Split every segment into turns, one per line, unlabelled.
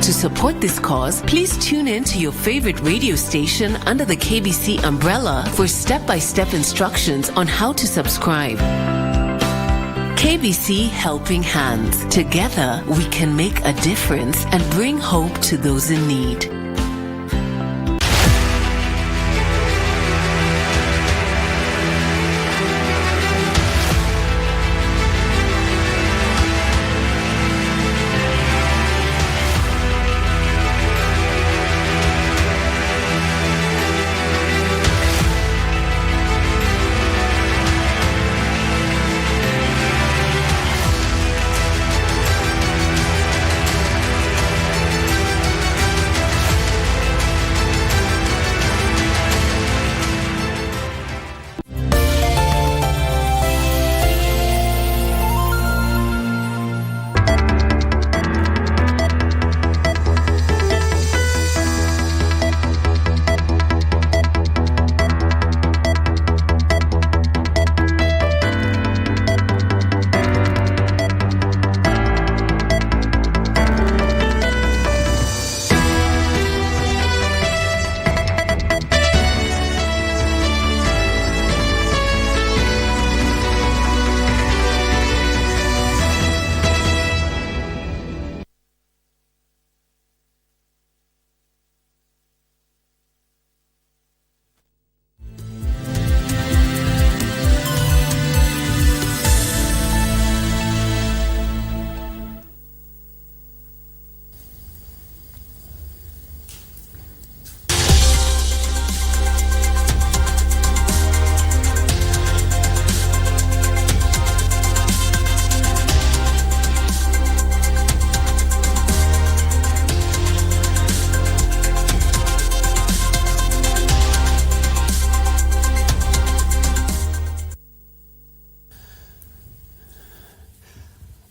To support this cause, please tune in to your favorite radio station under the KBC umbrella for step-by-step instructions on how to subscribe. KBC Helping Hands. Together, we can make a difference and bring hope to those in need.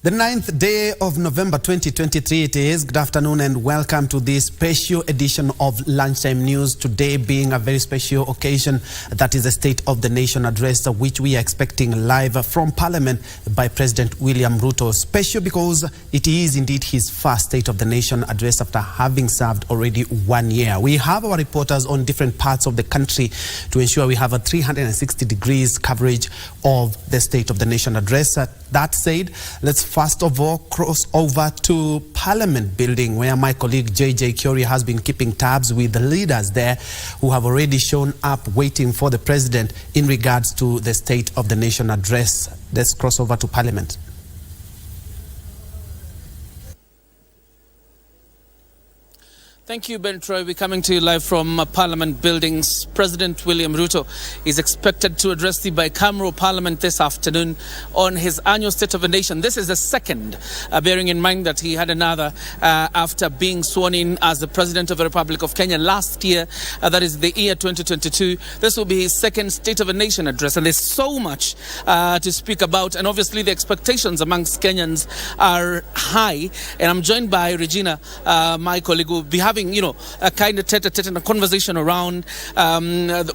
The 9th day of November 2023 it is. Good afternoon and welcome to this special edition of Lunchtime News. Today being a very special occasion, that is the State of the Nation address, which we are expecting live from Parliament by President William Ruto. Special because it is indeed his first State of the Nation address after having served already 1 year. We have our reporters on different parts of the country to ensure we have a 360 degrees coverage of the State of the Nation address. That said, let's first of all cross over to Parliament building, where my colleague JJ Kyori has been keeping tabs with the leaders there who have already shown up waiting for the president in regards to the State of the Nation address. Let's cross over to Parliament.
Thank you, Ben Troy. We're coming to you live from Parliament buildings. President William Ruto is expected to address the bicameral Parliament this afternoon on his annual State of the Nation. This is the second, bearing in mind that he had another after being sworn in as the President of the Republic of Kenya last year. That is the year 2022. This will be his second State of the Nation address, and there's so much to speak about. And obviously, the expectations amongst Kenyans are high. And I'm joined by Regina, my colleague, who will be having, a kind of tete-a-tete and a conversation around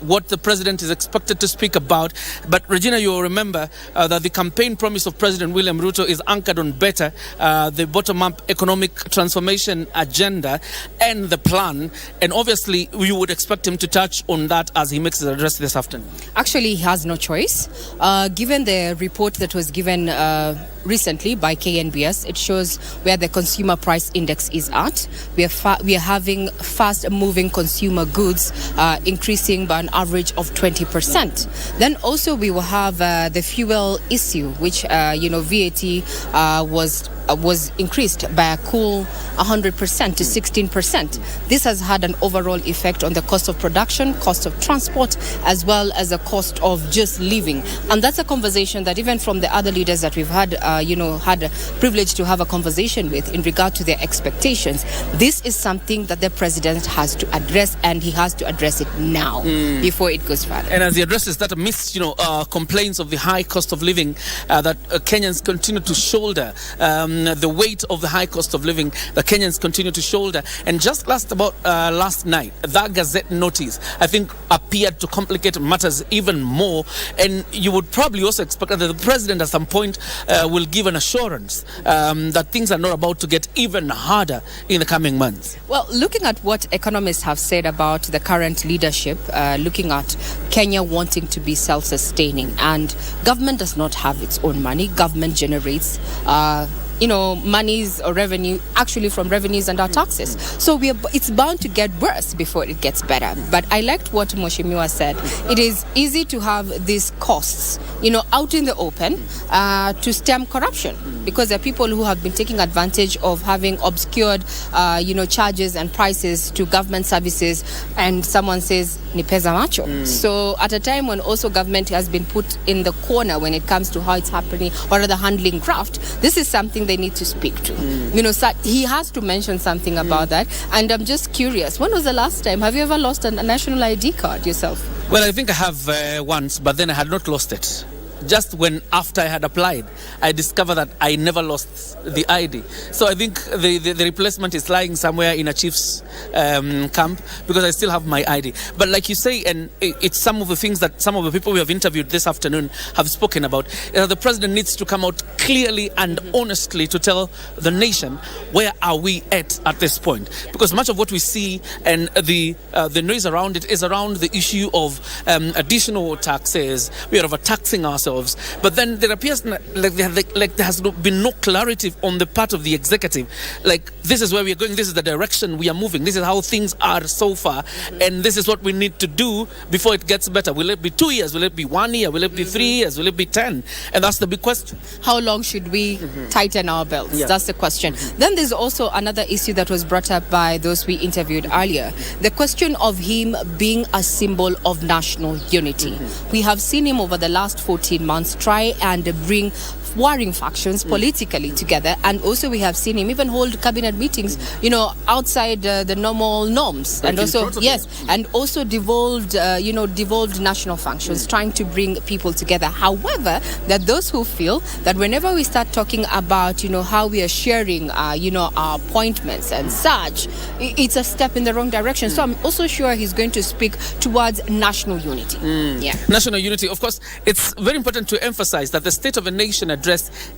what the president is expected to speak about. But Regina, you'll remember that the campaign promise of President William Ruto is anchored on better, the bottom-up economic transformation agenda and the plan. And obviously, you would expect him to touch on that as he makes his address this afternoon.
Actually, he has no choice. Given the report that was given recently by KNBS, it shows where the consumer price index is at. We are having fast-moving consumer goods increasing by an average of 20%. Then also we will have the fuel issue, which VAT was increased by a cool 100% to 16%. This has had an overall effect on the cost of production, cost of transport, as well as the cost of just living. And that's a conversation that even from the other leaders that we've had, had a privilege to have a conversation with in regard to their expectations. This is something that the president has to address, and he has to address it now before it goes further.
And as he addresses that amidst, complaints of the high cost of living that Kenyans continue to shoulder, the weight of the high cost of living that Kenyans continue to shoulder. And just last night, that Gazette notice, I think, appeared to complicate matters even more. And you would probably also expect that the president at some point will give an assurance that things are not about to get even harder in the coming months.
Well, looking at what economists have said about the current leadership, looking at Kenya wanting to be self-sustaining, and government does not have its own money. Government generates monies or revenue actually from revenues and our taxes. So it's bound to get worse before it gets better. But I liked what Mheshimiwa said. It is easy to have these costs, out in the open to stem corruption, because there are people who have been taking advantage of having obscured, charges and prices to government services, and someone says, ni pesa macho. So at a time when also government has been put in the corner when it comes to how it's happening or rather handling graft, this is something they need to speak to. So he has to mention something about that. And I'm just curious, when was the last time? Have you ever lost a national ID card yourself?
Well, I think I have once, but then I had not lost it. Just after I had applied, I discovered that I never lost the ID. So I think the replacement is lying somewhere in a chief's camp, because I still have my ID. But like you say, and it's some of the things that some of the people we have interviewed this afternoon have spoken about, the president needs to come out clearly and honestly to tell the nation, where are we at this point? Because much of what we see and the noise around it is around the issue of additional taxes. We are overtaxing ourselves. But then there appears like there has been no clarity on the part of the executive. Like, this is where we are going, this is the direction we are moving, this is how things are so far, and this is what we need to do before it gets better. Will it be 2 years? Will it be 1 year? Will it be 3 years? Will it be 10? And that's the big question.
How long should we tighten our belts? Yeah. That's the question. Then there's also another issue that was brought up by those we interviewed earlier. The question of him being a symbol of national unity. We have seen him over the last 14 months try and bring warring factions politically together, and also we have seen him even hold cabinet meetings outside the normal norms, like, and also also devolved national functions, trying to bring people together. However, there are those who feel that whenever we start talking about how we are sharing our appointments and such, it's a step in the wrong direction. So I'm also sure he's going to speak towards national unity.
National unity. Of course, it's very important to emphasize that the State of a Nation address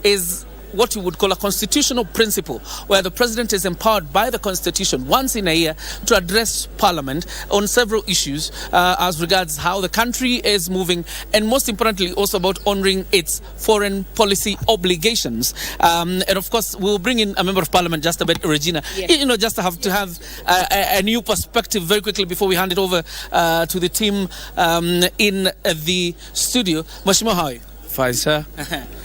is what you would call a constitutional principle, where the president is empowered by the constitution once in a year to address parliament on several issues as regards how the country is moving, and most importantly also about honoring its foreign policy obligations. And of course we'll bring in a member of parliament just a bit, Regina, just to have a new perspective very quickly before we hand it over to the team in the studio. Mheshimiwa, how are you?
Fine, sir.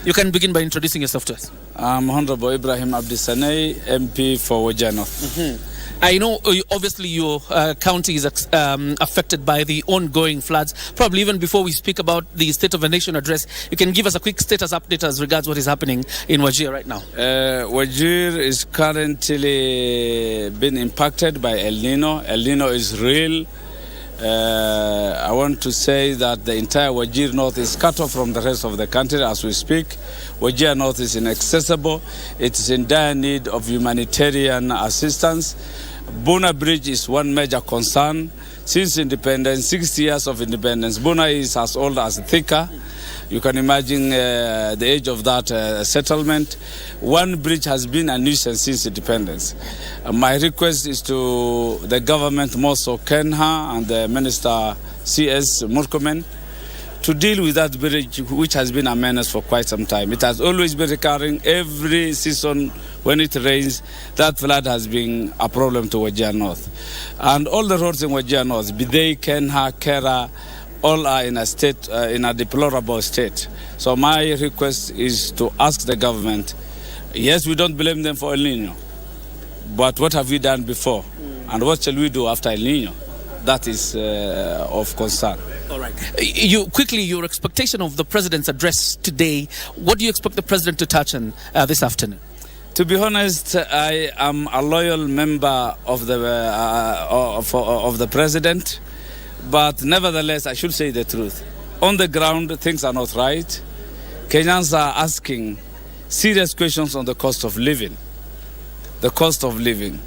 You can begin by introducing yourself to us.
I'm Honorable Ibrahim Abdisanay, MP for Wajir North.
I know, obviously, your county is affected by the ongoing floods. Probably even before we speak about the State of a Nation address, you can give us a quick status update as regards what is happening in Wajir right now.
Wajir is currently being impacted by El Nino. El Nino is real. I want to say that the entire Wajir North is cut off from the rest of the country as we speak. Wajir North is inaccessible. It is in dire need of humanitarian assistance. Buna Bridge is one major concern. Since independence, 60 years of independence, Buna is as old as Thika. You can imagine the age of that settlement. One bridge has been a nuisance since independence. My request is to the government, more so Kenha and the Minister C.S. Murkomen, to deal with that bridge, which has been a menace for quite some time. It has always been recurring. Every season when it rains, that flood has been a problem to Wajir North. And all the roads in Wajir North, Bidei, Kenha, Kera, all are in a deplorable state. So my request is to ask the government, yes, we don't blame them for El Nino, but what have we done before? And what shall we do after El Nino? That is of concern.
All right. Your expectation of the president's address today, what do you expect the president to touch on this afternoon?
To be honest, I am a loyal member of the president. But nevertheless, I should say the truth. On the ground, things are not right. Kenyans are asking serious questions on the cost of living. The cost of living.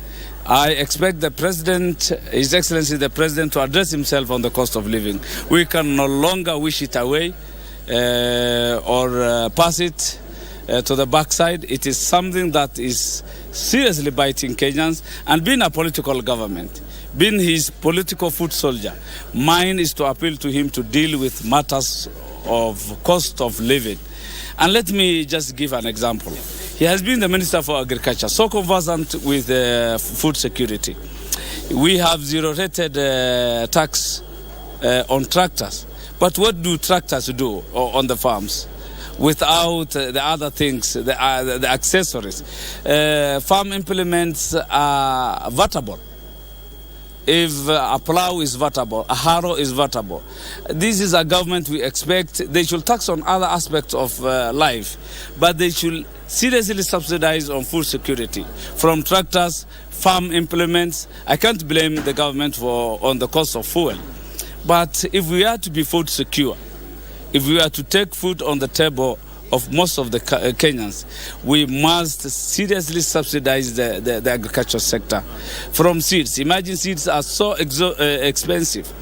I expect the President, His Excellency the President, to address himself on the cost of living. We can no longer wish it away or pass it to the backside. It is something that is seriously biting Kenyans, and being a political government, being his political foot soldier, mine is to appeal to him to deal with matters of cost of living. And let me just give an example. He has been the Minister for Agriculture, so conversant with food security. We have zero-rated tax on tractors. But what do tractors do on the farms without the other things, the accessories? Farm implements are vatable. If a plow is vatable, a harrow is vatable. This is a government we expect. They should tax on other aspects of life, but they should seriously subsidize on food security. From tractors, farm implements, I can't blame the government on the cost of fuel. But if we are to be food secure, if we are to take food on the table of most of the Kenyans, we must seriously subsidize the agriculture sector. From seeds, imagine seeds are so expensive.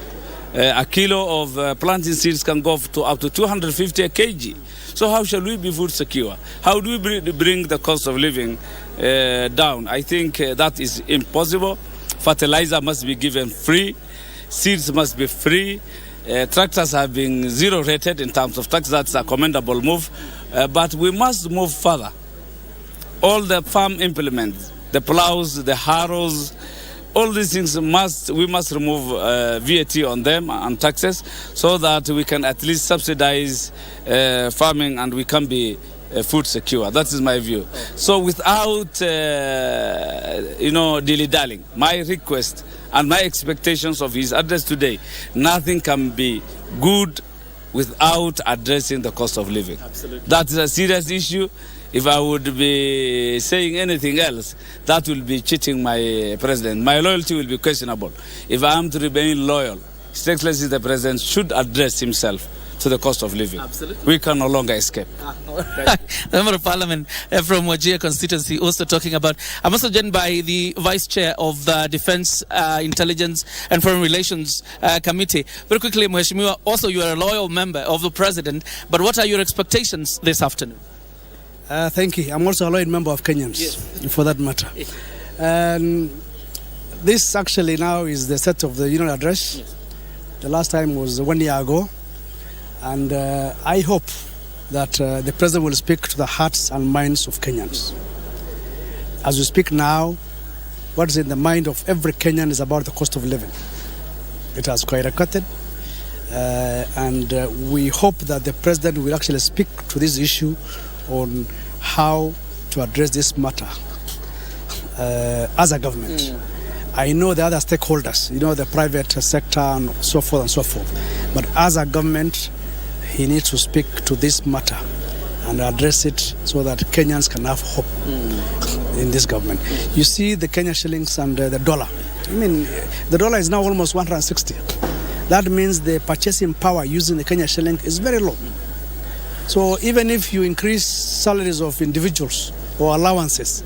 A kilo of planting seeds can go to up to 250 a kg. So how shall we be food secure? How do we bring the cost of living down? I think that is impossible. Fertilizer must be given free. Seeds must be free. Tractors have been zero-rated in terms of tax. That's a commendable move. But we must move further. All the farm implements, the plows, the harrows, all these things we must remove VAT on them and taxes, so that we can at least subsidize farming and we can be food secure. That is my view. So without dilly-dallying, my request and my expectations of his address today, nothing can be good without addressing the cost of living.
Absolutely.
That is a serious issue. If I would be saying anything else, that will be cheating my president. My loyalty will be questionable. If I am to remain loyal, His Excellency the President should address himself to the cost of living.
Absolutely.
We can no longer escape.
Member of Parliament from Njue constituency also talking about. I'm also joined by the Vice Chair of the Defense, Intelligence and Foreign Relations Committee. Very quickly, Mheshimiwa, also you are a loyal member of the President, but what are your expectations this afternoon?
Thank you. I'm also a loyal member of Kenyans, yes, for that matter. This actually now is the set of the Union Address. Yes. The last time was 1 year ago. And I hope that the President will speak to the hearts and minds of Kenyans. As we speak now, what is in the mind of every Kenyan is about the cost of living. It has skyrocketed. And we hope that the President will actually speak to this issue on how to address this matter as a government. I know the other stakeholders, the private sector and so forth and so forth. But as a government, he needs to speak to this matter and address it so that Kenyans can have hope in this government. You see the Kenya shillings and the dollar. I mean, the dollar is now almost 160. That means the purchasing power using the Kenya shilling is very low. So even if you increase salaries of individuals or allowances,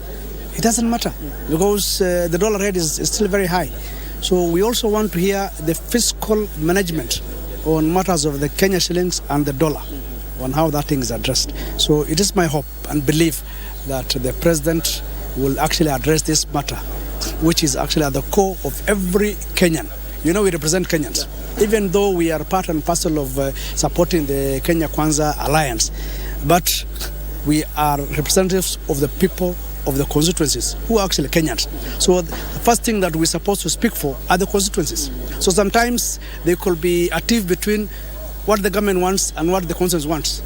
it doesn't matter because the dollar rate is still very high. So we also want to hear the fiscal management on matters of the Kenya shillings and the dollar, on how that thing is addressed. So it is my hope and belief that the President will actually address this matter, which is actually at the core of every Kenyan. We represent Kenyans. Even though we are part and parcel of supporting the Kenya Kwanza Alliance, but we are representatives of the people of the constituencies who are actually Kenyans. So the first thing that we're supposed to speak for are the constituencies. So sometimes there could be a tiff between what the government wants and what the constituency wants.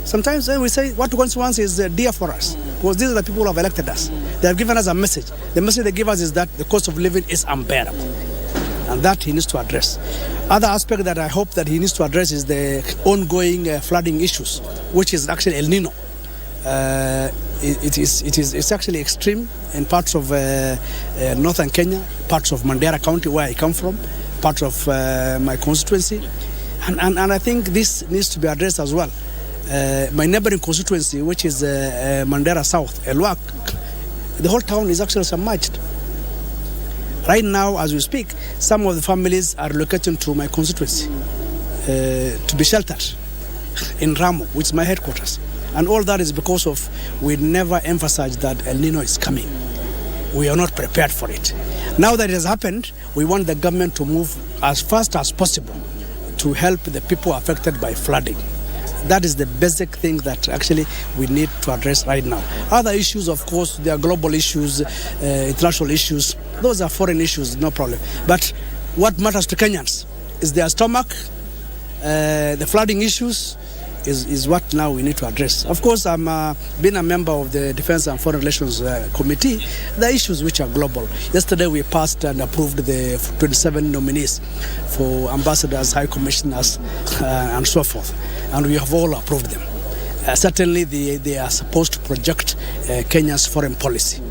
Sometimes we say what the constituency wants is dear for us, because these are the people who have elected us. They have given us a message. The message they give us is that the cost of living is unbearable, and that he needs to address. Other aspect that I hope that he needs to address is the ongoing flooding issues, which is actually El Nino. It's actually extreme in parts of northern Kenya, parts of Mandera County where I come from, parts of my constituency, and I think this needs to be addressed as well. My neighboring constituency, which is Mandera South, Elwak, the whole town is actually submerged. Right now, as we speak, some of the families are relocating to my constituency to be sheltered in Ramo, which is my headquarters. And all that is because of we never emphasized that El Nino is coming. We are not prepared for it. Now that it has happened, we want the government to move as fast as possible to help the people affected by flooding. That is the basic thing that actually we need to address right now. Other issues, of course, there are global issues, international issues. Those are foreign issues, no problem. But what matters to Kenyans is their stomach, the flooding issues is what now we need to address. Of course, I'm being a member of the Defense and Foreign Relations Committee. The issues which are global. Yesterday we passed and approved the 27 nominees for ambassadors, high commissioners, and so forth. And we have all approved them. Certainly they are supposed to project Kenya's foreign policy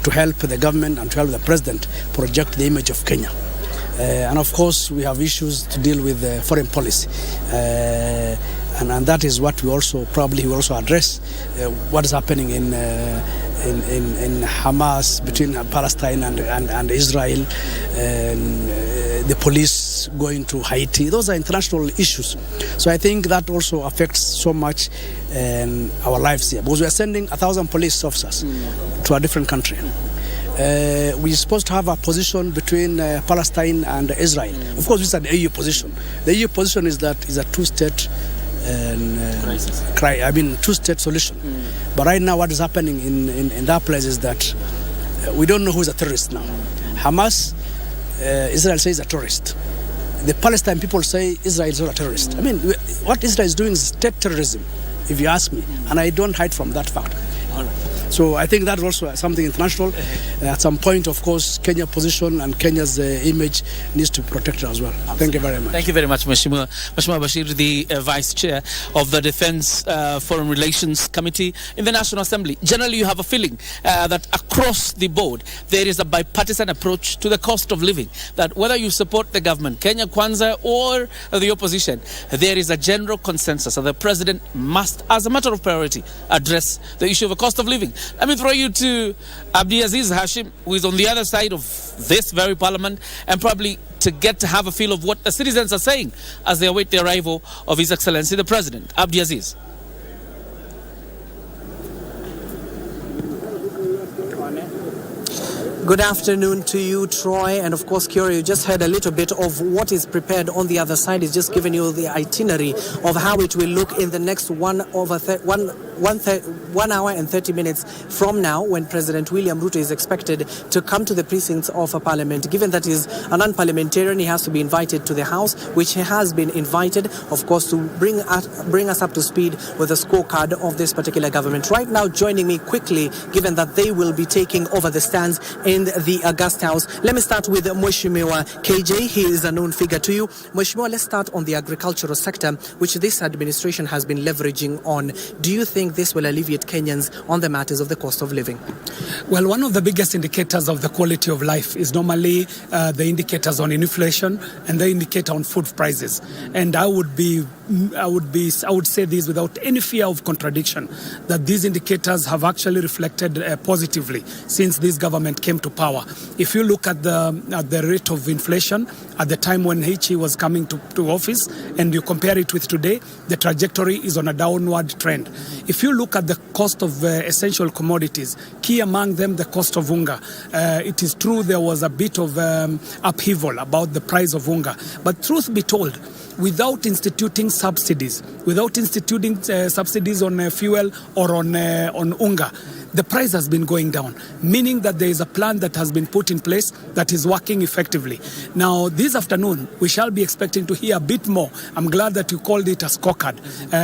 to help the government and to help the president project the image of Kenya. And of course, we have issues to deal with foreign policy. And that is what we also probably will also address what is happening in Hamas between Palestine and Israel, the police going to Haiti. Those are international issues. So I think that also affects so much our lives here, because we are sending 1,000 police officers to a different country. We're supposed to have a position between Palestine and Israel. Of course, this is an EU position. The EU position is that is a two-state two-state solution. But right now what is happening in that place is that we don't know who is a terrorist now. Hamas, Israel says is a terrorist. The Palestine people say Israel is not a terrorist. I mean, what Israel is doing is state terrorism, if you ask me. And I don't hide from that fact. So I think that's also something international. At some point, of course, Kenya's position and Kenya's image needs to be protected as well. Absolutely. Thank you very much.
Thank you very much, Mheshimiwa Bashir, the Vice Chair of the Defense Foreign Relations Committee in the National Assembly. Generally, you have a feeling that across the board, there is a bipartisan approach to the cost of living, that whether you support the government, Kenya Kwanza, or the opposition, there is a general consensus that the president must, as a matter of priority, address the issue of the cost of living. Let me throw you to Abdiaziz Hashim, who is on the other side of this very parliament, and probably to get to have a feel of what the citizens are saying as they await the arrival of His Excellency the President. Abdiaziz.
Good afternoon to you, Troy, and of course, Kyori. You just heard a little bit of what is prepared on the other side. It's just giving you the itinerary of how it will look in the next 1 hour and 30 minutes from now, when President William Ruto is expected to come to the precincts of a parliament. Given that he's an unparliamentarian, he has to be invited to the House, which he has been invited, of course, to bring us up to speed with the scorecard of this particular government. Right now, joining me quickly, given that they will be taking over the stands in the August House. Let me start with Mheshimiwa KJ. He is a known figure to you. Mheshimiwa, let's start on the agricultural sector, which this administration has been leveraging on. Do you think this will alleviate Kenyans on the matters of the cost of living?
Well, one of the biggest indicators of the quality of life is normally the indicators on inflation and the indicator on food prices. And I would say this without any fear of contradiction, that these indicators have actually reflected positively since this government came to power. If you look at the rate of inflation at the time when he was coming to office, and you compare it with today, the trajectory is on a downward trend. If you look at the cost of essential commodities, key among them the cost of unga, it is true there was a bit of upheaval about the price of unga, but truth be told, without instituting subsidies on fuel or on unga, the price has been going down, meaning that there is a plan that has been put in place that is working effectively. Now, this afternoon, we shall be expecting to hear a bit more. I'm glad that you called it a scorecard.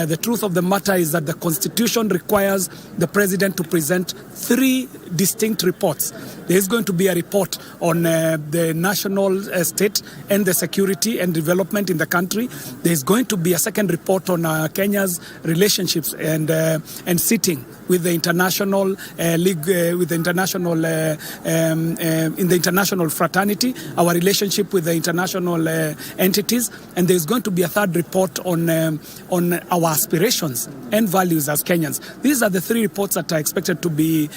The truth of the matter is that the Constitution requires the President to present 3 distinct reports. There is going to be a report on the national state and the security and development in the country. There is going to be a second report on Kenya's relationships and sitting with the international league, with the international in the international fraternity, our relationship with the international entities, and there's going to be a third report on our aspirations and values as Kenyans. These are the 3 reports that are expected to be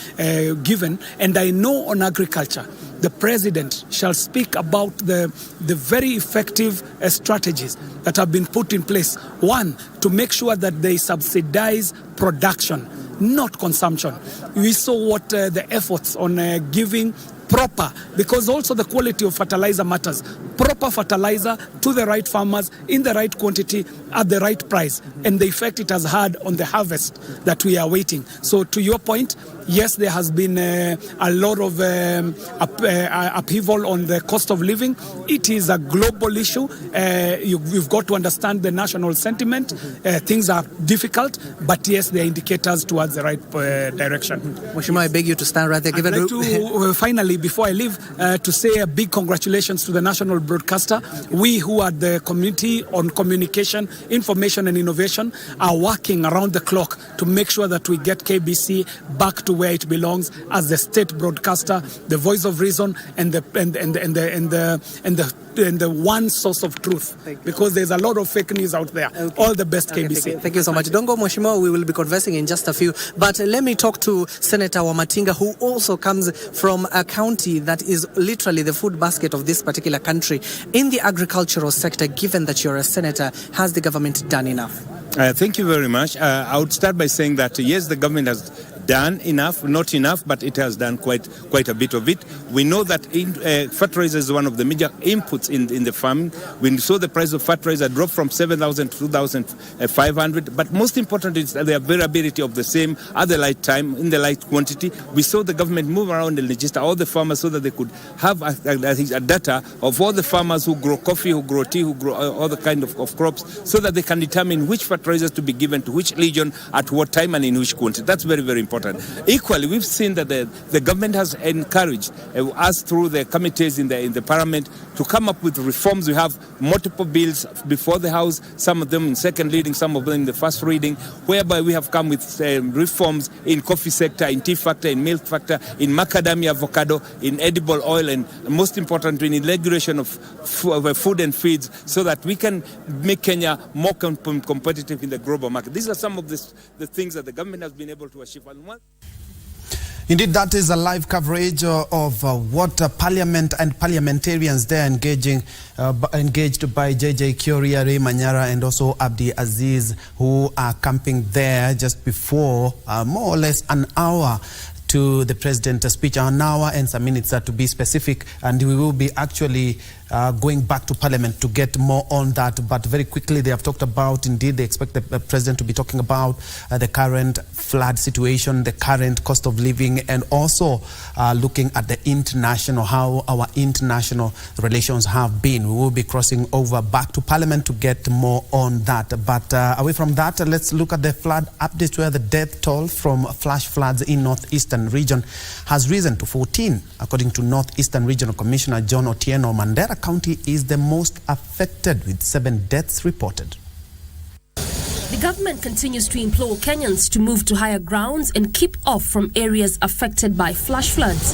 given, and I know on agriculture, the president shall speak about the very effective strategies that have been put in place. One, to make sure that they subsidize production, not consumption. We saw what the efforts on giving proper, because also the quality of fertilizer matters. Proper fertilizer to the right farmers in the right quantity at the right price, and the effect it has had on the harvest that we are waiting. So to your point, yes, there has been a lot of upheaval on the cost of living. It is a global issue. You've got to understand the national sentiment. Things are difficult, but yes, they are indicators towards the right direction.
Mheshimiwa, I beg you to stand right there.
I'd like to, finally, before I leave, to say a big congratulations to the national broadcaster. We who are the community on communication, information and innovation are working around the clock to make sure that we get KBC back to where it belongs as the state broadcaster, the voice of reason, and the one source of truth, because there's a lot of fake news out there. Okay. All the best, KBC.
Thank you so much. Don't go, Mheshimiwa. We will be conversing in just a few. But let me talk to Senator Wamatinga, who also comes from a county that is literally the food basket of this particular country. In the agricultural sector, given that you're a senator, has the government done enough?
Thank you very much. I would start by saying that, yes, the government has done enough, not enough, but it has done quite a bit of it. We know that fertilizer is one of the major inputs in the farming. We saw the price of fertilizer drop from 7,000 to 2,500, but most important is the availability of the same at the right time, in the right quantity. We saw the government move around and register all the farmers so that they could have a data of all the farmers who grow coffee, who grow tea, who grow all the kind of crops, so that they can determine which fertilizers to be given to which region at what time and in which quantity. That's very, very important. Equally, we've seen that the government has encouraged us through the committees in the Parliament to come up with reforms. We have multiple bills before the House, some of them in second reading, some of them in the first reading, whereby we have come with reforms in coffee sector, in tea factor, in milk factor, in macadamia, avocado, in edible oil, and most importantly, in regulation of food and feeds, so that we can make Kenya more competitive in the global market. These are some of the things that the government has been able to achieve.
Indeed, that is a live coverage of what Parliament and parliamentarians there engaged by JJ Kuria, Ray Manyara, and also Abdi Aziz, who are camping there just before more or less an hour to the president's speech, an hour and some minutes to be specific, and we will be actually going back to Parliament to get more on that. But very quickly, they have talked about, indeed, they expect the president to be talking about the current flood situation, the current cost of living, and also looking at the international, how our international relations have been. We will be crossing over back to Parliament to get more on that. But away from that, let's look at the flood updates, where the death toll from flash floods in northeastern region has risen to 14. According to Northeastern Regional Commissioner John Otieno, Mandera County is the most affected, with 7 deaths reported.
The government continues to implore Kenyans to move to higher grounds and keep off from areas affected by flash floods.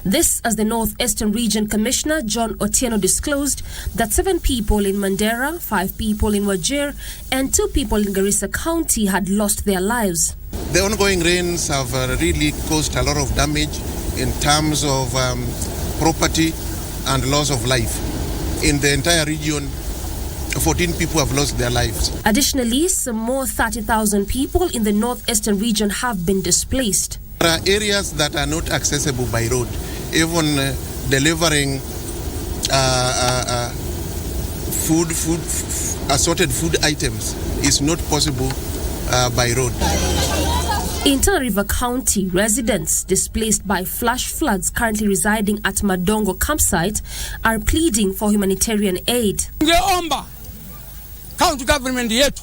This as the Northeastern Region Commissioner John Otieno disclosed that 7 people in Mandera, 5 people in Wajir, and 2 people in Garissa County had lost their lives.
The ongoing rains have really caused a lot of damage in terms of property and loss of life. In the entire region, 14 people have lost their lives.
Additionally, some more 30,000 people in the Northeastern Region have been displaced.
There are areas that are not accessible by road. Even delivering assorted food items is not possible by road.
In Tana River County, residents displaced by flash floods currently residing at Madongo campsite are pleading for humanitarian aid.
Tungeomba county government yetu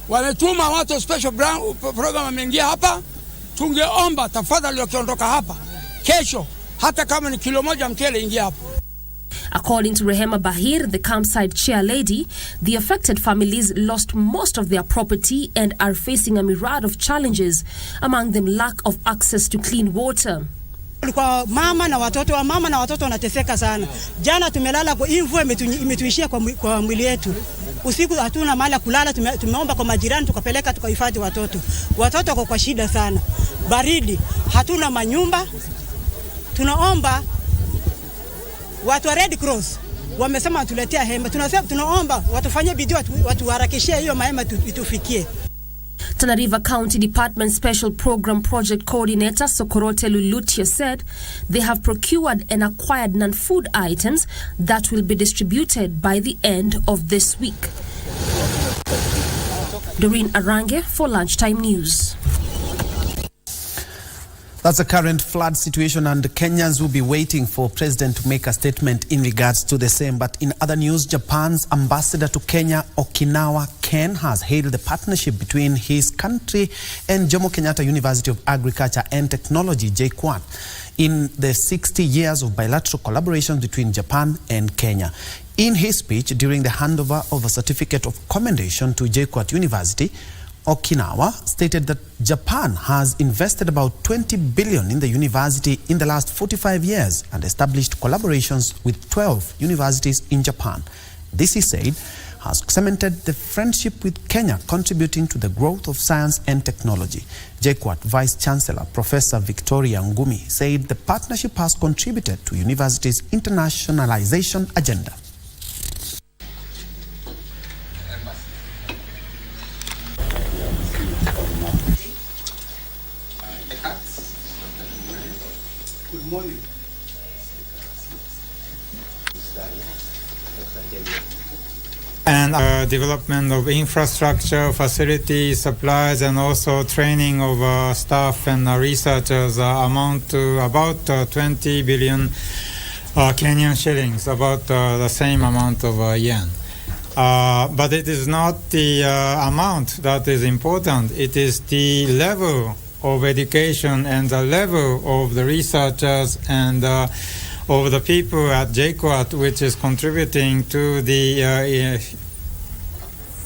wametuma watu special program wameingia hapa. Tungeomba tafadhali wakiondoka hapa kesho, hata kama ni kilo moja mchele ingia hapa.
According to Rehema Bahir, the campsite chair lady, the affected families lost most of their property and are facing a myriad of challenges, among them lack of access to clean water.
Kwa mama na watoto wanateseka sana. Jana tumelala kwa mvua imetuishia kwa mwili yetu. Usiku hatuna mahali ya kulala, tumeomba kwa majirani tukapeleka tukahifadhi watoto. Watoto kwa shida sana. Baridi, hatuna manyumba. Tunaomba watu wa Red Cross wamesema tuletea hema. Tunaomba watufanyie bidii watuharakishie hiyo mahema itufikie.
Tana River County Department Special Program Project Coordinator Sokorote Lulutia said they have procured and acquired non-food items that will be distributed by the end of this week. Doreen Arange for Lunchtime News.
That's the current flood situation, and Kenyans will be waiting for President to make a statement in regards to the same. But in other news, Japan's ambassador to Kenya, Okinawa Ken, has hailed the partnership between his country and Jomo Kenyatta University of Agriculture and Technology, JKUAT, in the 60 years of bilateral collaboration between Japan and Kenya. In his speech during the handover of a certificate of commendation to JKUAT University, Okinawa stated that Japan has invested about 20 billion in the university in the last 45 years and established collaborations with 12 universities in Japan. This, he said, has cemented the friendship with Kenya, contributing to the growth of science and technology. JKUAT Vice Chancellor Professor Victoria Ngumi said the partnership has contributed to university's internationalization agenda.
Good morning. And development of infrastructure, facilities, supplies, and also training of staff and researchers amount to about 20 billion Kenyan shillings, about the same amount of yen. But it is not the amount that is important. It is the level of education and the level of the researchers and of the people at JKUAT, which is contributing to the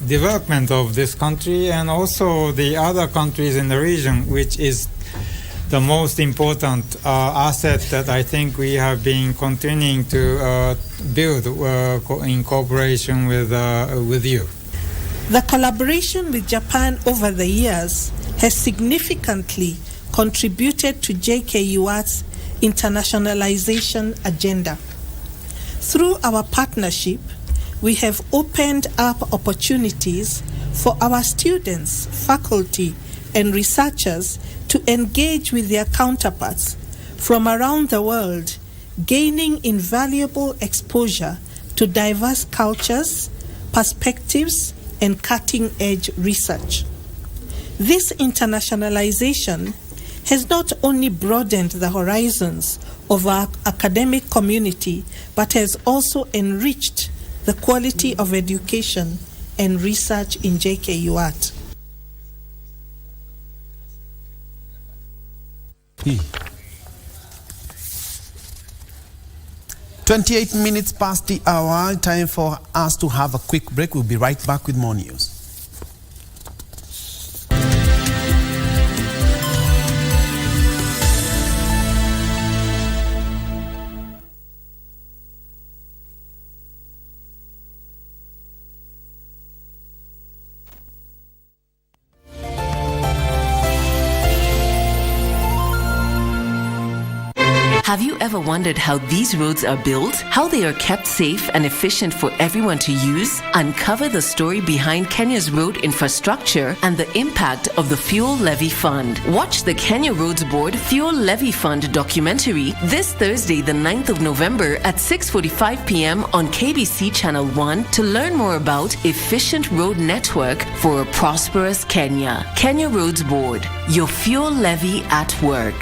development of this country and also the other countries in the region, which is the most important asset that I think we have been continuing to build in cooperation with you.
The collaboration with Japan over the years has significantly contributed to JKUAT's internationalization agenda. Through our partnership, we have opened up opportunities for our students, faculty, and researchers to engage with their counterparts from around the world, gaining invaluable exposure to diverse cultures, perspectives, and cutting-edge research. This internationalization has not only broadened the horizons of our academic community, but has also enriched the quality of education and research in JKUAT.
28 minutes past the hour, time for us to have a quick break. We'll be right back with more news.
Have you ever wondered how these roads are built, how they are kept safe and efficient for everyone to use? Uncover the story behind Kenya's road infrastructure and the impact of the Fuel Levy Fund. Watch the Kenya Roads Board Fuel Levy Fund documentary this Thursday, the 9th of November at 6:45 p.m. on KBC Channel 1 to learn more about efficient road network for a prosperous Kenya. Kenya Roads Board, your fuel levy at work.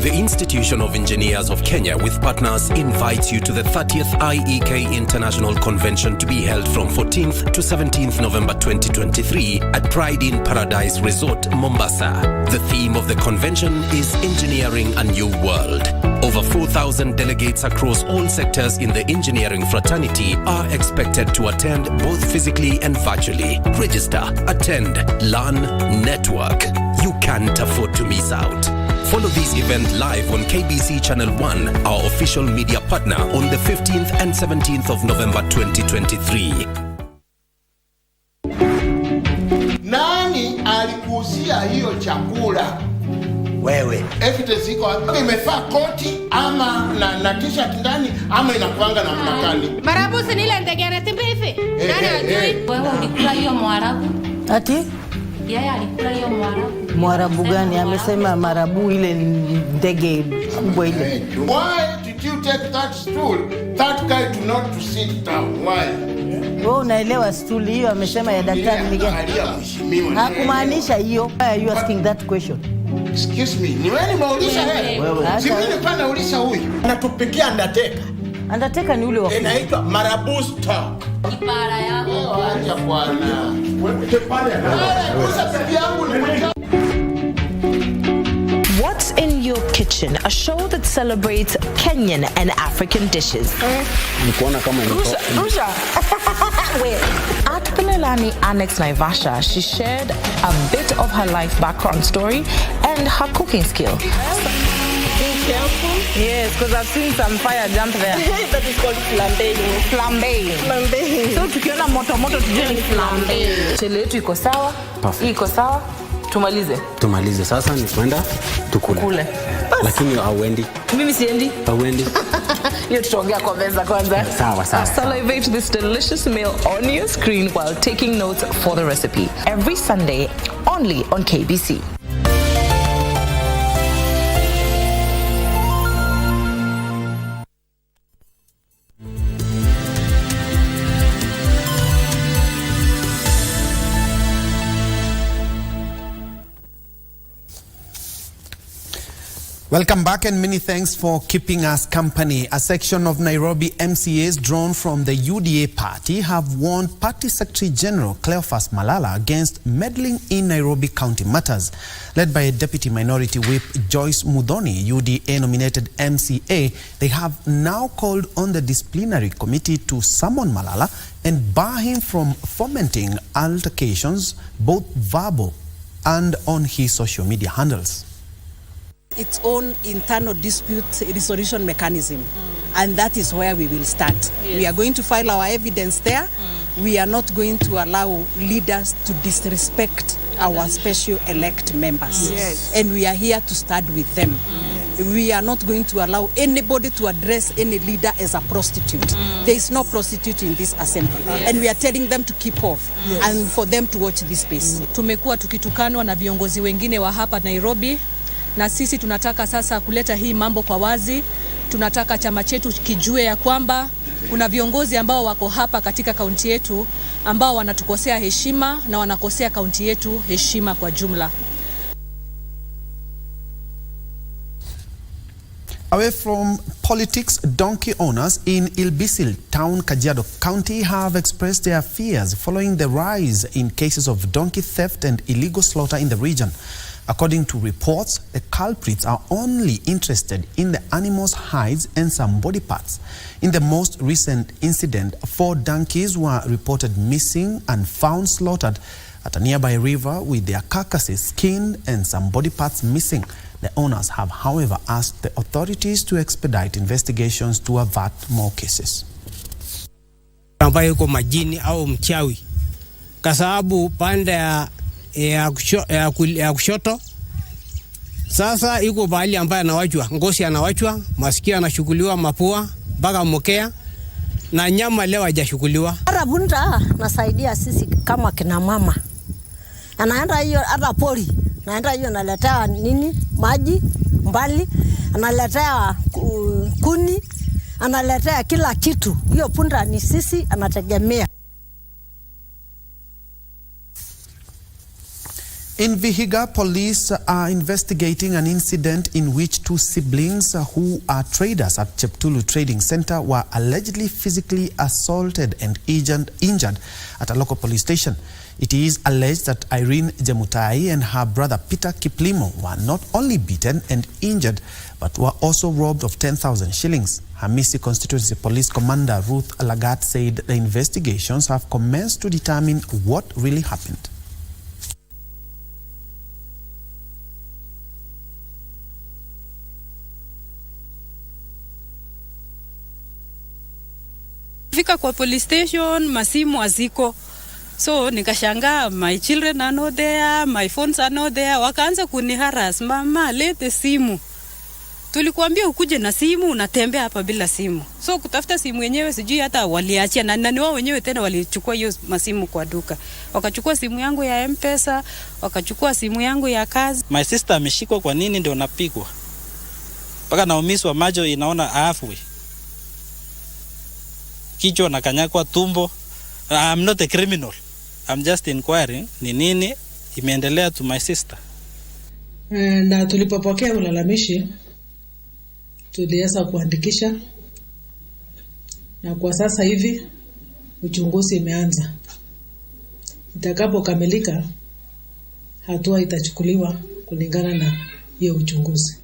The Institution of Engineers of Kenya with partners invites you to the 30th IEK International Convention to be held from 14th to 17th November 2023 at Pride in Paradise Resort, Mombasa. The theme of the convention is Engineering a New World. Over 4,000 delegates across all sectors in the engineering fraternity are expected to attend both physically and virtually. Register, attend, learn, network. You can't afford to miss out. Follow this event live on KBC Channel 1, our official media partner, on the 15th and 17th of November 2023.
Nani alikuuzia hiyo chakula? Wewe. Evidence iko wapi? Imefaa koti ama na t-shirt ndani ama inakuanga na mnakani?
Marabu si nile ndegere timbifi. Nani ajui? Wewe ulikula hiyo mwarabu? Ati? Yeye alikula hiyo mwarabu.
Mwarabu gani? Amesema marabu ile ndege kubwa ile.
Why did you take that stool? That guy do not to sit down. Why?
Wewe unaelewa stool hiyo amesema ya daktari ni gani? Hakumaanisha hiyo. Why are you asking that question?
Excuse me, ni wewe nimeuliza wewe. Si mimi pana uliza huyu. Anatupikia undertaker.
Undertaker ni ule wa.
Inaitwa marabu stock.
Kipara yako.
Acha bwana. Wewe kipara yako. Usa yangu ni
What's in Your Kitchen, a show that celebrates Kenyan and African dishes. Rusha. Wait. At Pilelani Annex Naivasha, she shared a bit of her life background story and her cooking skill.
Be careful. Yes, because I've seen some fire jump there. That is called flambeing.
Flambeing. So tukiona moto tujue ni flambeing.
Chele yetu iko sawa? Iko sawa? Tumalize
sasa ni kwenda tukule. Lakini hauendi.
Mimi siendi.
Hauendi.
Hiyo tutaongea kwa meza kwanza.
Sawa.
Salivate this delicious meal on your screen while taking notes for the recipe. Every Sunday only on KBC.
Welcome back and many thanks for keeping us company. A section of Nairobi MCAs drawn from the UDA party have warned Party Secretary General Cleophas Malala against meddling in Nairobi county matters. Led by Deputy Minority Whip Joyce Muthoni, UDA nominated MCA, they have now called on the disciplinary committee to summon Malala and bar him from fomenting altercations, both verbal and on his social media handles.
Its own internal dispute resolution mechanism, and that is where we will start. Yes. We are going to file our evidence there. We are not going to allow leaders to disrespect our special elect members.
Yes.
And we are here to start with them. We are not going to allow anybody to address any leader as a prostitute. There is no prostitute in this assembly. And we are telling them to keep off and for them to watch this space.
Tumekuwa tukitukanwa na viongozi wengine wa hapa Nairobi. Na sisi tunataka sasa kuleta hii mambo kwa wazi. Tunataka chama chetu kijue ya kwamba kuna viongozi ambao wako hapa katika kaunti yetu ambao wanatukosea heshima na wanakosea kaunti yetu heshima kwa jumla.
Away from politics, donkey owners in Ilbisil town, Kajiado County have expressed their fears following the rise in cases of donkey theft and illegal slaughter in the region. According to reports, the culprits are only interested in the animals' hides and some body parts. In the most recent incident, 4 donkeys were reported missing and found slaughtered at a nearby river with their carcasses skinned and some body parts missing. The owners have, however, asked the authorities to expedite investigations to avert more cases.
Ambayo yuko majini au mchawi, kwa sababu pande ya kushoto sasa iko bahali ambaye anawachwa, ngozi anawachwa, masikio anashukuliwa, mapua mpaka mokea, na nyama leo hajashukuliwa.
Arabunda nasaidia sisi kama kina mama. Anaenda hiyo hata pori, anaenda hiyo naletea nini? Maji mbali, analetea kuni, analetea kila kitu. Hiyo punda ni sisi anategemea.
In Vihiga, police are investigating an incident in which two siblings who are traders at Cheptulu Trading Center were allegedly physically assaulted and injured at a local police station. It is alleged that Irene Jemutai and her brother Peter Kiplimo were not only beaten and injured, but were also robbed of 10,000 shillings. Hamisi Constituency Police Commander Ruth Lagat said the investigations have commenced to determine what really happened.
Fika kwa police station, masimu haziko. So nikashangaa, my children are not there, my phones are not there. Wakaanza kuniharas, mama lete simu. Tulikuambia ukuje na simu, unatembea hapa bila simu. So kutafuta simu yenyewe sijui hata waliachia, na nani wao wenyewe tena walichukua hiyo masimu kwa duka. Wakachukua simu yangu ya M-Pesa, wakachukua simu yangu ya kazi.
My sister ameshikwa, kwa nini ndio napigwa? Paka naumizwa, macho inaona halfway. Kichwa na kanyakwa, tumbo. I'm not a criminal. I'm just inquiring ni nini imeendelea to my sister.
Na tulipopokea ulalamishi tuliweza kuandikisha, na kwa sasa hivi uchunguzi imeanza. Itakapokamilika hatua itachukuliwa kulingana na hiyo uchunguzi.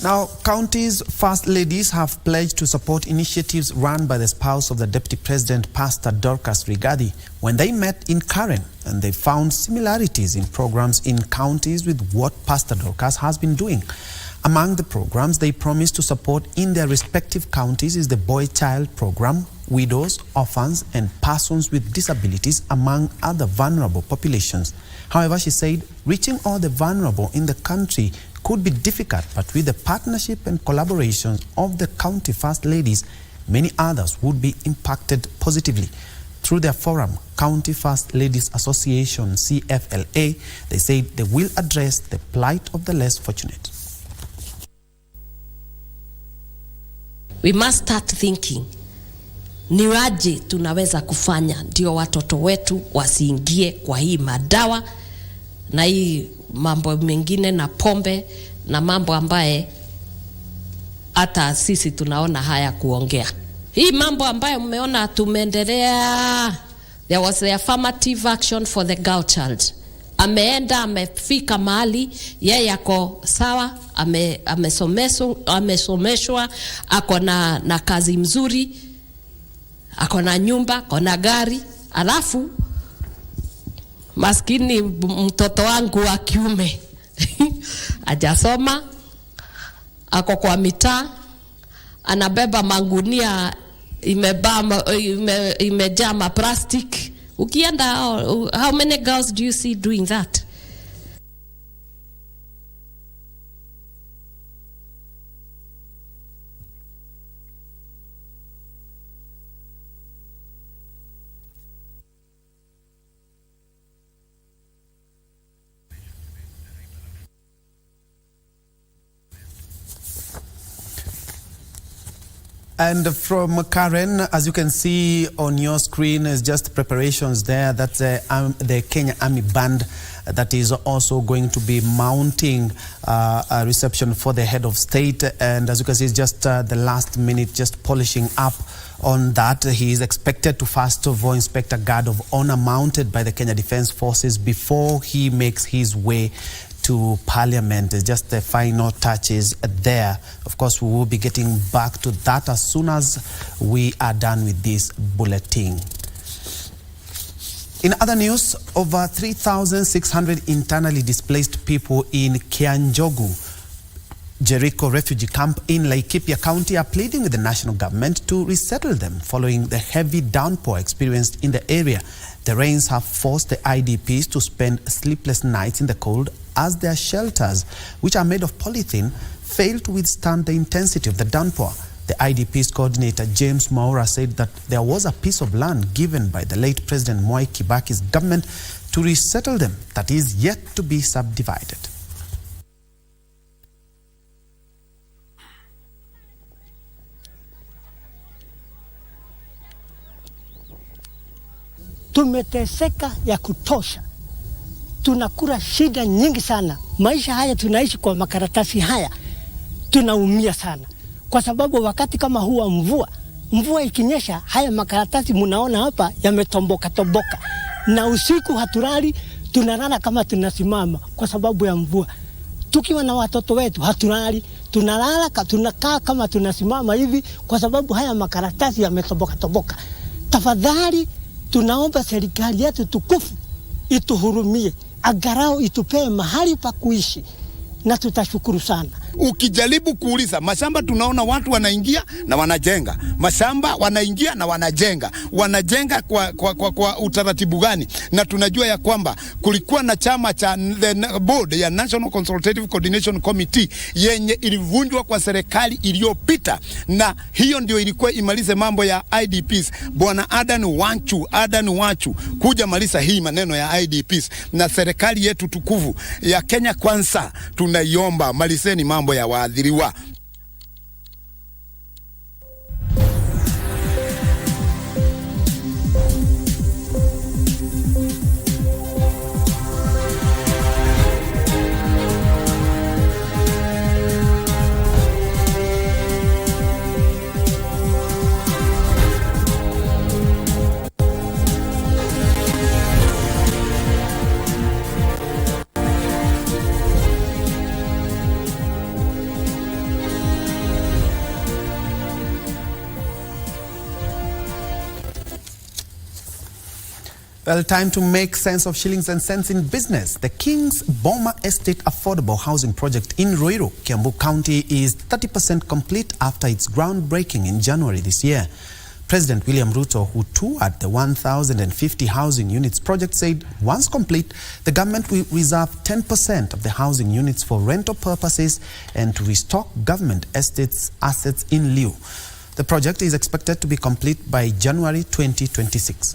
Now, counties' first ladies have pledged to support initiatives run by the spouse of the Deputy President, Pastor Dorcas Rigathi, when they met in Karen, and they found similarities in programs in counties with what Pastor Dorcas has been doing. Among the programs they promised to support in their respective counties is the Boy Child Program, widows, orphans, and persons with disabilities, among other vulnerable populations. However, she said reaching all the vulnerable in the country could be difficult, but with the partnership and collaboration of the county first ladies, many others would be impacted positively. Through their forum, County First Ladies Association, CFLA, they said they will address the plight of the less fortunate.
We must start thinking, ni waje tunaweza kufanya ndio watoto wetu wasiingie kwa hii madawa na hii mambo mengine na pombe na mambo ambaye hata sisi tunaona haya kuongea. Hii mambo ambayo mmeona tumeendelea, there was the affirmative action for the girl child. Ameenda, amefika mahali, yeye yako sawa, amesomeshwa, ako na kazi mzuri, ako na nyumba, ako na gari, alafu maskini mtoto wangu wa kiume ajasoma, ako kwa mitaa, anabeba mangunia imejaa maplastic. Ukienda, how many girls do you see doing that?
And from Karen, as you can see on your screen, is just preparations there. That's the Kenya Army Band that is also going to be mounting a reception for the head of state. And as you can see, it's just the last minute, just polishing up on that. He is expected to first of all inspect a guard of honor mounted by the Kenya Defence Forces before he makes his way to Parliament. Just the final touches there. Of course, we will be getting back to that as soon as we are done with this bulletin. In other news, over 3,600 internally displaced people in Kianjogu, Jericho refugee camp in Laikipia County are pleading with the national government to resettle them following the heavy downpour experienced in the area. The rains have forced the IDPs to spend sleepless nights in the cold as their shelters, which are made of polythene, fail to withstand the intensity of the downpour. The IDP's coordinator, James Maura, said that there was a piece of land given by the late President Mwai Kibaki's government to resettle them that is yet to be subdivided.
tumeteseka ya kutosha, tunakula shida nyingi sana. Maisha haya tunaishi kwa makaratasi haya, tunaumia sana, kwa sababu wakati kama huwa mvua ikinyesha, haya makaratasi munaona hapa yametomboka, na usiku hatulali, tunalala kama tunasimama kwa sababu ya mvua. Tukiwa na watoto wetu hatulali, tunalala tunakaa kama tunasimama hivi kwa sababu haya makaratasi yametomboka. Tafadhali tunaomba serikali yetu tukufu ituhurumie, agarao itupee mahali pa kuishi, na tutashukuru sana.
Ukijaribu kuuliza mashamba, tunaona watu wanaingia na wanajenga mashamba, wanaingia na wanajenga kwa utaratibu gani? Na tunajua ya kwamba kulikuwa na chama cha the board ya National Consultative Coordination Committee yenye ilivunjwa kwa serikali iliyopita, na hiyo ndio ilikuwa imalize mambo ya IDPs. Bwana Adan Wachu kuja maliza hii maneno ya IDPs, na serikali yetu tukufu ya Kenya Kwanza tunaiomba malizeni mambo ya waadhiriwa.
Well, time to make sense of shillings and cents in business. The King's Boma Estate Affordable Housing Project in Ruiru, Kiambu County is 30% complete after its groundbreaking in January this year. President William Ruto, who toured the 1,050 housing units project, said once complete, the government will reserve 10% of the housing units for rental purposes and to restock government estates assets in lieu. The project is expected to be complete by January 2026.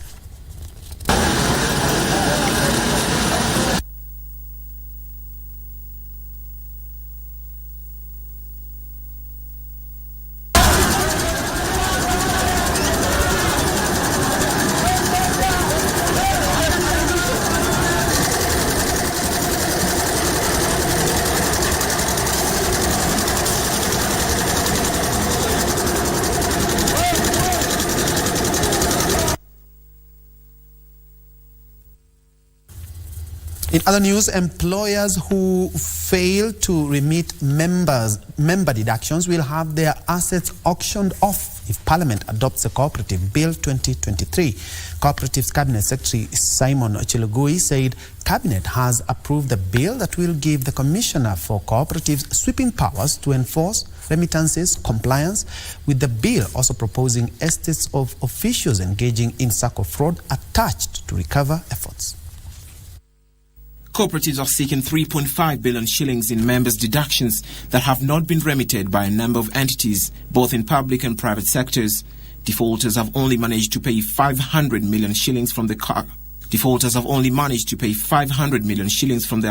In other news, employers who fail to remit member deductions will have their assets auctioned off if Parliament adopts the Cooperative Bill 2023. Cooperatives Cabinet Secretary Simon Chelugui said Cabinet has approved the bill that will give the Commissioner for Cooperatives sweeping powers to enforce remittances compliance, with the bill also proposing estates of officials engaging in SACCO fraud attached to recover efforts.
Cooperatives are seeking 3.5 billion shillings in members' deductions that have not been remitted by a number of entities, both in public and private sectors. Defaulters have only managed to pay 500 million shillings from the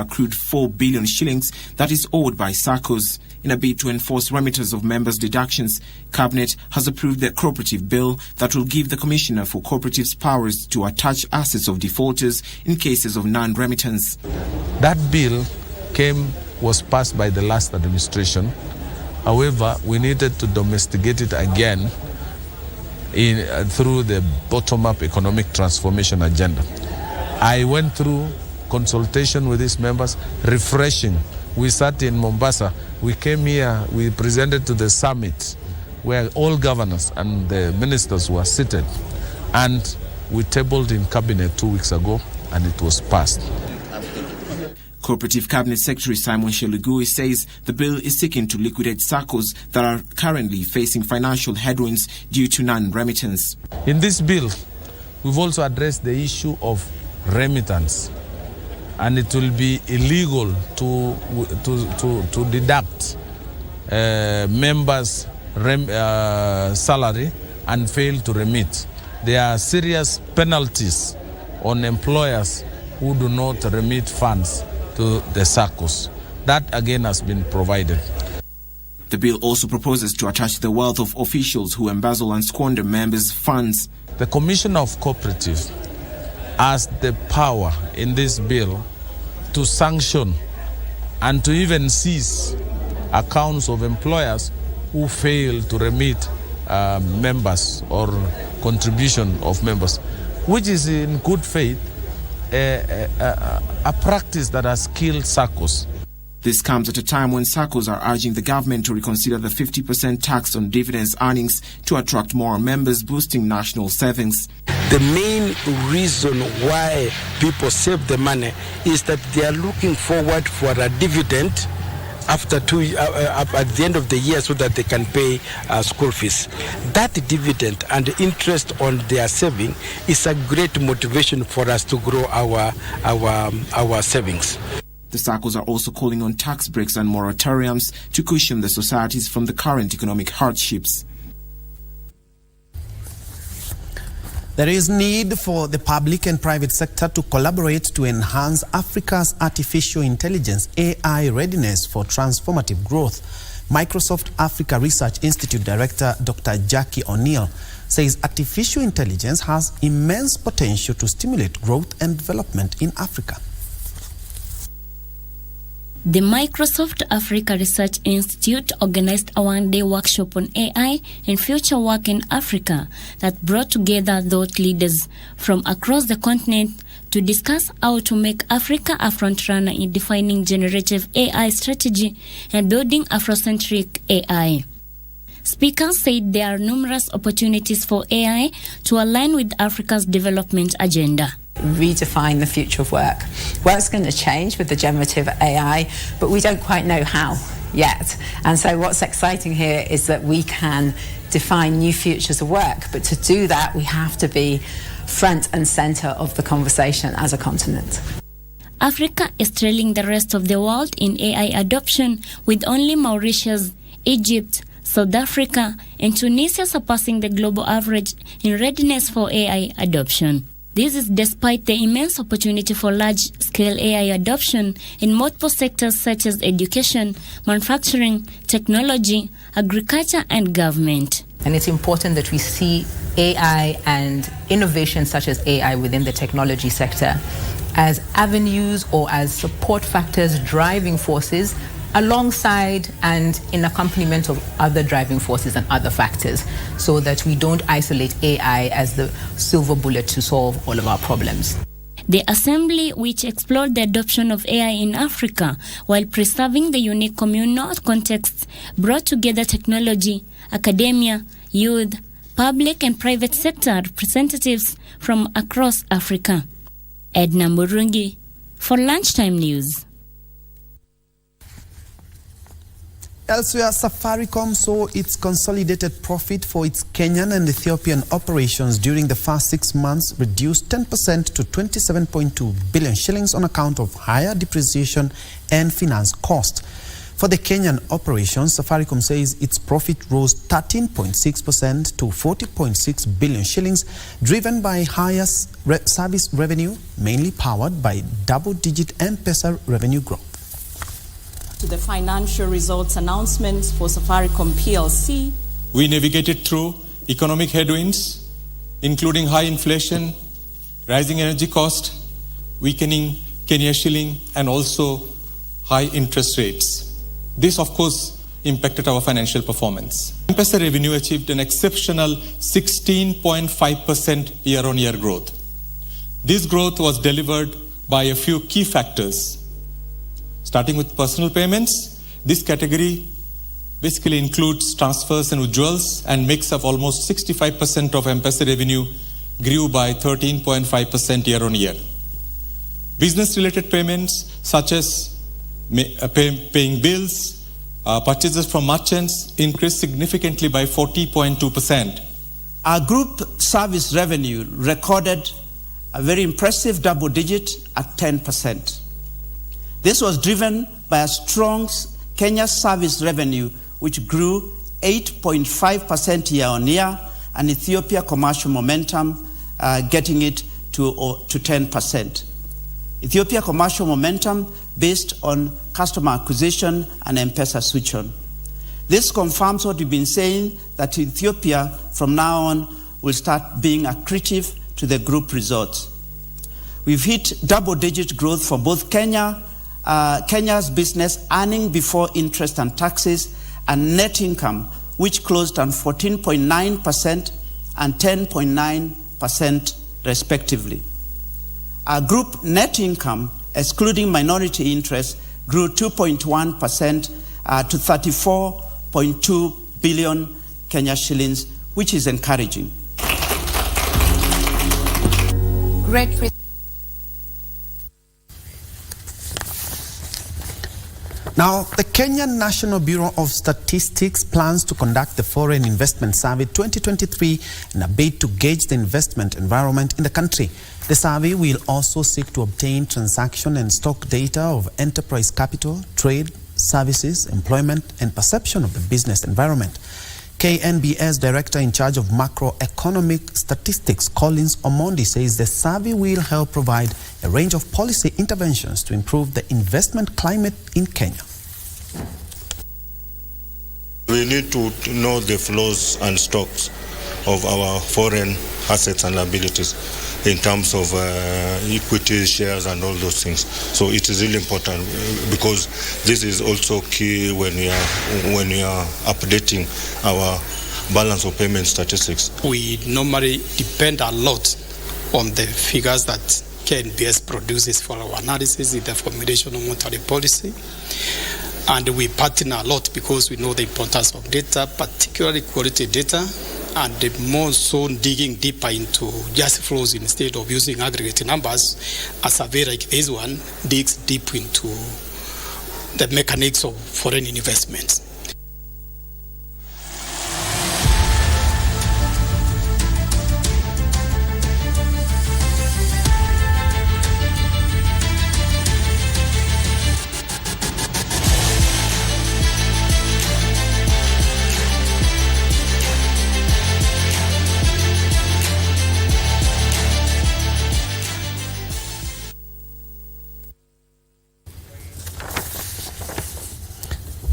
accrued 4 billion shillings that is owed by SACCOs. In a bid to enforce remittance of members' deductions, Cabinet has approved the cooperative bill that will give the Commissioner for Cooperatives powers to attach assets of defaulters in cases of non-remittance.
That bill was passed by the last administration. However, we needed to domesticate it again through the bottom-up economic transformation agenda. I went through consultation with these members, refreshing. We sat in Mombasa. We came here, we presented to the summit where all governors and the ministers were seated. And we tabled in Cabinet 2 weeks ago and it was passed.
Cooperative Cabinet Secretary Simon Chelugui says the bill is seeking to liquidate SACCOs that are currently facing financial headwinds due to non-remittance.
In this bill, we've also addressed the issue of remittance. And it will be illegal to deduct members' salary and fail to remit. There are serious penalties on employers who do not remit funds to the SACCOs. That again has been provided.
The bill also proposes to attach the wealth of officials who embezzle and squander members' funds.
The Commissioner of Cooperatives has the power in this bill to sanction and to even seize accounts of employers who fail to remit members or contribution of members, which is in good faith a practice that has killed SACCOs.
This comes at a time when SACCOs are urging the government to reconsider the 50% tax on dividends earnings to attract more members, boosting national savings.
The main reason why people save the money is that they are looking forward for a dividend after at the end of the year so that they can pay school fees. That dividend and interest on their saving is a great motivation for us to grow our savings.
The SACCOs are also calling on tax breaks and moratoriums to cushion the societies from the current economic hardships.
There is need for the public and private sector to collaborate to enhance Africa's artificial intelligence AI readiness for transformative growth. Microsoft Africa Research Institute Director Dr. Jackie O'Neill says artificial intelligence has immense potential to stimulate growth and development in Africa.
The Microsoft Africa Research Institute organized a one-day workshop on AI and future work in Africa that brought together thought leaders from across the continent to discuss how to make Africa a frontrunner in defining generative AI strategy and building Afrocentric AI. Speakers said there are numerous opportunities for AI to align with Africa's development agenda.
Redefine the future of work. Work's going to change with the generative AI, but we don't quite know how yet. And so what's exciting here is that we can define new futures of work, but to do that we have to be front and center of the conversation as a continent.
Africa is trailing the rest of the world in AI adoption, with only Mauritius, Egypt, South Africa, and Tunisia surpassing the global average in readiness for AI adoption. This is despite the immense opportunity for large-scale AI adoption in multiple sectors such as education, manufacturing, technology, agriculture, and government.
And it's important that we see AI and innovations such as AI within the technology sector as avenues or as support factors, driving forces, alongside and in accompaniment of other driving forces and other factors, so that we don't isolate AI as the silver bullet to solve all of our problems.
The assembly, which explored the adoption of AI in Africa while preserving the unique communal contexts, brought together technology, academia, youth, public and private sector representatives from across Africa. Edna Murungi for Lunchtime News.
Elsewhere, Safaricom saw its consolidated profit for its Kenyan and Ethiopian operations during the first 6 months reduced 10% to 27.2 billion shillings on account of higher depreciation and finance cost. For the Kenyan operations, Safaricom says its profit rose 13.6% to 40.6 billion shillings, driven by higher service revenue, mainly powered by double-digit M-Pesa revenue growth.
To the financial results announcements for Safaricom PLC.
We navigated through economic headwinds, including high inflation, rising energy cost, weakening Kenya shilling, and also high interest rates. This, of course, impacted our financial performance. M-Pesa revenue achieved an exceptional 16.5% year-on-year growth. This growth was delivered by a few key factors. Starting with personal payments, this category basically includes transfers and withdrawals and makes up almost 65% of M-Pesa revenue, grew by 13.5% year-on-year. Business-related payments such as paying bills, purchases from merchants increased significantly by 40.2%.
Our group service revenue recorded a very impressive double digit at 10%. This was driven by a strong Kenya service revenue, which grew 8.5% year-on-year, and Ethiopia commercial momentum getting it to 10%. Ethiopia commercial momentum based on customer acquisition and M-Pesa switch-on. This confirms what we've been saying, that Ethiopia from now on will start being accretive to the group results. We've hit double-digit growth for both Kenya's business earning before interest and taxes and net income, which closed on 14.9% and 10.9% respectively. Our group net income, excluding minority interest, grew 2.1% to 34.2 billion Kenya shillings, which is encouraging.
Now, the Kenyan National Bureau of Statistics plans to conduct the Foreign Investment Survey 2023 in a bid to gauge the investment environment in the country. The survey will also seek to obtain transaction and stock data of enterprise capital, trade, services, employment, and perception of the business environment. KNBS Director in charge of macroeconomic statistics, Collins Omondi, says the survey will help provide a range of policy interventions to improve the investment climate in Kenya.
We need to know the flows and stocks of our foreign assets and liabilities in terms of equity, shares, and all those things. So it is really important because this is also key when we are updating our balance of payment statistics.
We normally depend a lot on the figures that KNBS produces for our analysis in the formulation of monetary policy. And we partner a lot because we know the importance of data, particularly quality data, and more so digging deeper into just flows instead of using aggregate numbers. A survey like this one digs deep into the mechanics of foreign investments.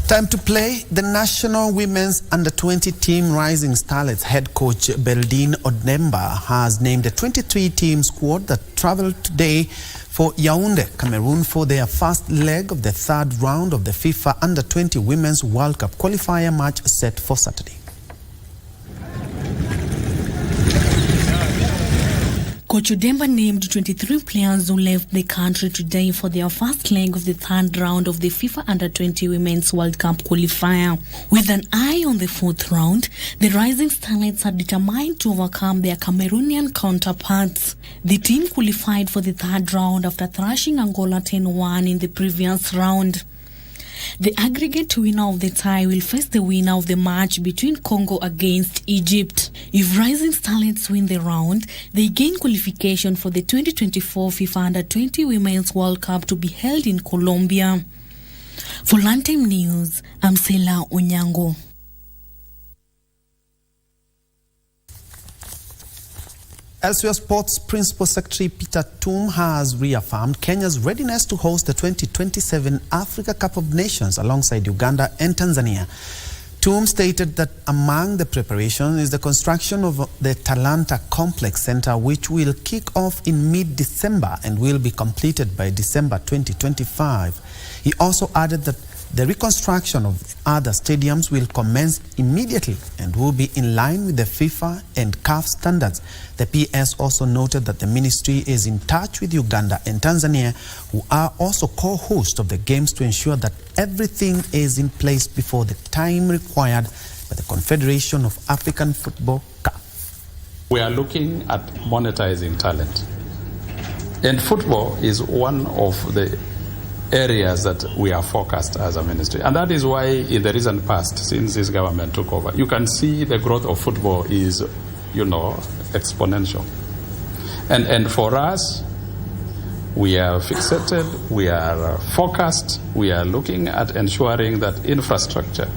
Time to play. The national women's under-20 team Rising Starlets head coach Beldine Odemba has named a 23-team squad that travelled today for Yaoundé, Cameroon for their first leg of the third round of the FIFA Under-20 Women's World Cup qualifier match set for Saturday.
Coach Odemba named 23 players who left the country today for their first leg of the third round of the FIFA Under-20 Women's World Cup qualifier. With an eye on the fourth round, the Rising Starlets are determined to overcome their Cameroonian counterparts. The team qualified for the third round after thrashing Angola 10-1 in the previous round. The aggregate winner of the tie will face the winner of the match between Congo against Egypt. If Rising Starlets win the round, they gain qualification for the 2024 FIFA Under-20 Women's World Cup to be held in Colombia. For Lunchtime News, I'm Sela Onyango.
Elsewhere, Sports Principal Secretary Peter Toom has reaffirmed Kenya's readiness to host the 2027 Africa Cup of Nations alongside Uganda and Tanzania. Toom stated that among the preparations is the construction of the Talanta Complex Center, which will kick off in mid-December and will be completed by December 2025. He also added that the reconstruction of other stadiums will commence immediately and will be in line with the FIFA and CAF standards. The PS also noted that the ministry is in touch with Uganda and Tanzania, who are also co-hosts of the games, to ensure that everything is in place before the time required by the Confederation of African Football, CAF.
We are looking at monetizing talent. And football is one of the areas that we are focused as a ministry. And that is why in the recent past, since this government took over, you can see the growth of football is, exponential. And for us, we are fixated, we are focused, we are looking at ensuring that infrastructure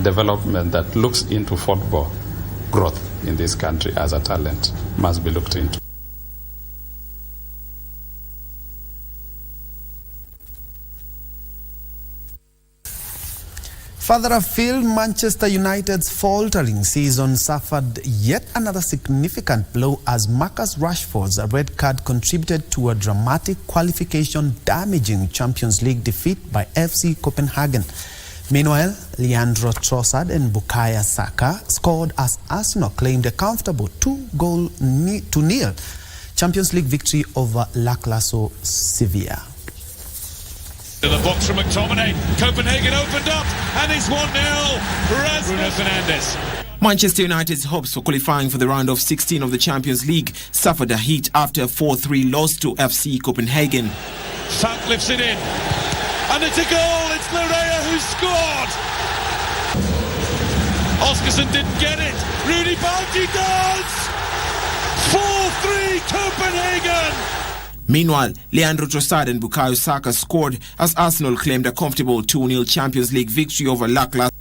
development that looks into football growth in this country as a talent must be looked into.
Further afield, Manchester United's faltering season suffered yet another significant blow as Marcus Rashford's red card contributed to a dramatic qualification-damaging Champions League defeat by FC Copenhagen. Meanwhile, Leandro Trossard and Bukayo Saka scored as Arsenal claimed a comfortable 2-0 Champions League victory over lackluster Sevilla.
To the box from McTominay. Copenhagen opened up and it's 1-0. Bruno Fernandes.
Manchester United's hopes for qualifying for the round of 16 of the Champions League suffered a hit after a 4-3 loss to FC Copenhagen.
Fat lifts it in. And it's a goal. It's Larea who scored. Oscarson didn't get it. Rudy Bauti does. 4-3 Copenhagen.
Meanwhile, Leandro Trossard and Bukayo Saka scored as Arsenal claimed a comfortable 2-0 Champions League victory over lackluster.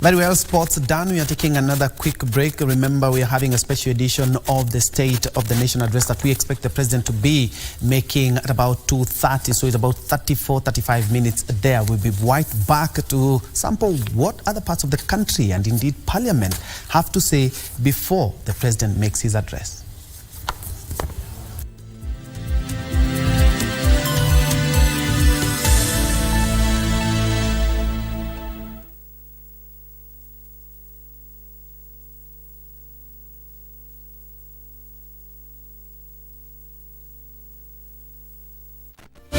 Very well, sports done. We are taking another quick break. Remember, we are having a special edition of the State of the Nation address that we expect the President to be making at about 2:30. So it's about 35 minutes there. We'll be right back to sample what other parts of the country and indeed Parliament have to say before the President makes his address.